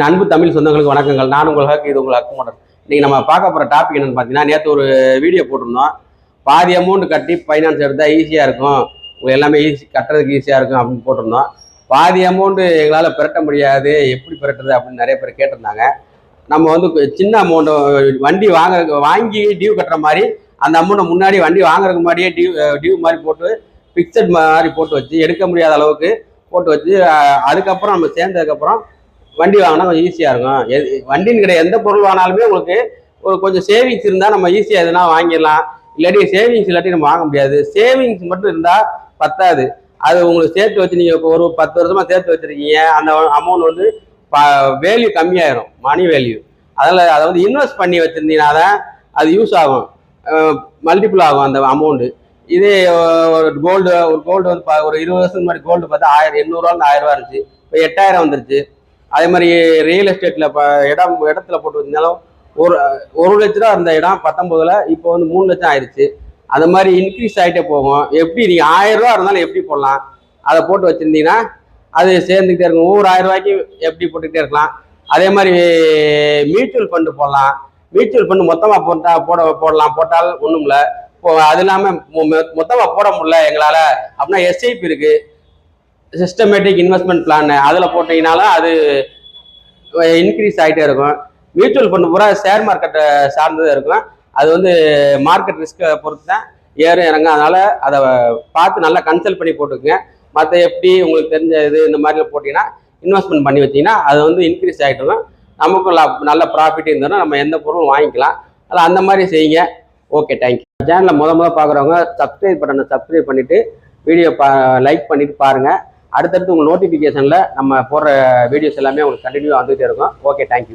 அன்பு தமிழ் சொந்தங்களுக்கு வணக்கங்கள். நான் உங்களுக்கு இது உங்களுக்கு அக்குமோடர். இன்னைக்கு நம்ம பார்க்க போகிற டாபிக் என்னன்னு பார்த்தீங்கன்னா, நேற்று ஒரு வீடியோ போட்டிருந்தோம். பாதி அமௌண்ட் கட்டி ஃபைனான்ஸ் எடுத்தால் ஈஸியாக இருக்கும், உங்களுக்கு எல்லாமே கட்டுறதுக்கு ஈஸியாக இருக்கும் அப்படின்னு போட்டிருந்தோம். பாதி அமௌண்ட்டு எங்களால் பெரட்ட முடியாது, எப்படி பெரட்டுறது அப்படின்னு நிறைய பேர் கேட்டிருந்தாங்க. நம்ம வந்து சின்ன அமௌண்ட்டு வண்டி வாங்கி டியூ கட்டுற மாதிரி அந்த அமௌண்ட்டை முன்னாடி வண்டி வாங்குறதுக்கு முன்னாடியே டியூ மாதிரி போட்டு ஃபிக்ஸட் மாதிரி போட்டு வச்சு எடுக்க முடியாத அளவுக்கு போட்டு வச்சு அதுக்கப்புறம் நம்ம சேர்ந்ததுக்கப்புறம் வண்டி வாங்கினா கொஞ்சம் ஈஸியாக இருக்கும். வண்டின்னு கிடையாது, எந்த பொருள் வாங்கினாலுமே உங்களுக்கு கொஞ்சம் சேவிங்ஸ் இருந்தால் நம்ம ஈஸியாக எதுனா வாங்கிடலாம். இல்லாட்டி சேவிங்ஸ் இல்லாட்டி நம்ம வாங்க முடியாது. சேவிங்ஸ் மட்டும் இருந்தால் பத்தாது. அது உங்களுக்கு சேர்த்து வச்சு நீங்கள் இப்போ ஒரு 10 வருஷமாக சேர்த்து வச்சுருக்கீங்க, அந்த அமௌண்ட் வந்து வேல்யூ கம்மியாயிரும், மணி வேல்யூ. அதில் அதை வந்து இன்வெஸ்ட் பண்ணி வச்சுருந்தீங்கன்னா தான் அது யூஸ் ஆகும், மல்டிபிள் ஆகும் அந்த அமௌண்ட்டு. இதே ஒரு கோல்டு வந்து ஒரு 20 வருஷத்துக்கு முன்னாடி கோல்டு பார்த்தா 800 1000 இருந்துச்சு, இப்போ 8000 வந்துருச்சு. அதே மாதிரி ரியல் எஸ்டேட்டில் இப்போ இடத்துல போட்டு வச்சிருந்தாலும் ஒரு லட்ச ரூபா இருந்த இடம் 19ல் இப்போ வந்து 3 லட்சம் ஆயிடுச்சு. அந்த மாதிரி இன்க்ரீஸ் ஆகிட்டே போகும். எப்படி நீங்கள் 1000 ரூபா இருந்தாலும் எப்படி போடலாம், அதை போட்டு வச்சுருந்தீங்கன்னா அது சேர்ந்துக்கிட்டே இருக்கும். ஒவ்வொரு 1000 ரூபாய்க்கு எப்படி போட்டுக்கிட்டே இருக்கலாம். அதே மாதிரி மியூச்சுவல் ஃபண்டு போடலாம். மியூச்சுவல் ஃபண்டு மொத்தமாக போட்டால் ஒன்றும் இல்லை. அது இல்லாமல் மொத்தமாக போட முடியல எங்களால் அப்படின்னா எஸ்ஐபி இருக்குது, சிஸ்டமேட்டிக் இன்வெஸ்ட்மெண்ட் பிளான். அதில் போட்டிங்கனாலும் அது இன்க்ரீஸ் ஆகிட்டே இருக்கும். மியூச்சுவல் ஃபண்டு பூரா ஷேர் மார்க்கெட்டை சார்ந்தது இருக்கும். அது வந்து மார்க்கெட் ரிஸ்க்கை பொறுத்து தான் ஏறும் இறங்க. அதனால் அதை பார்த்து நல்லா கன்சல்ட் பண்ணி போட்டுக்குங்க. மற்ற எப்படி உங்களுக்கு தெரிஞ்ச இது இந்த மாதிரிலாம் போட்டிங்கன்னா இன்வெஸ்ட்மெண்ட் பண்ணி வச்சிங்கன்னா அது வந்து இன்க்ரீஸ் ஆகிட்டு இருக்கும். நமக்கும் நல்ல ப்ராஃபிட் இருந்தோன்னா நம்ம எந்த பொருளும் வாங்கிக்கலாம். அதில் அந்த மாதிரி செய்யுங்க. Okay, thank you. சேனலில் முத பார்க்குறவங்க சப்ஸ்கிரைப் பண்ணிவிட்டு வீடியோ லைக் பண்ணிவிட்டு பாருங்கள். அடுத்தடுத்து உங்கள் நோட்டிஃபிகேஷனில் நம்ம போடுற வீடியோஸ் எல்லாமே உங்களுக்கு கண்டினியூவாக வந்துகிட்டே இருக்கும். Okay, thank you.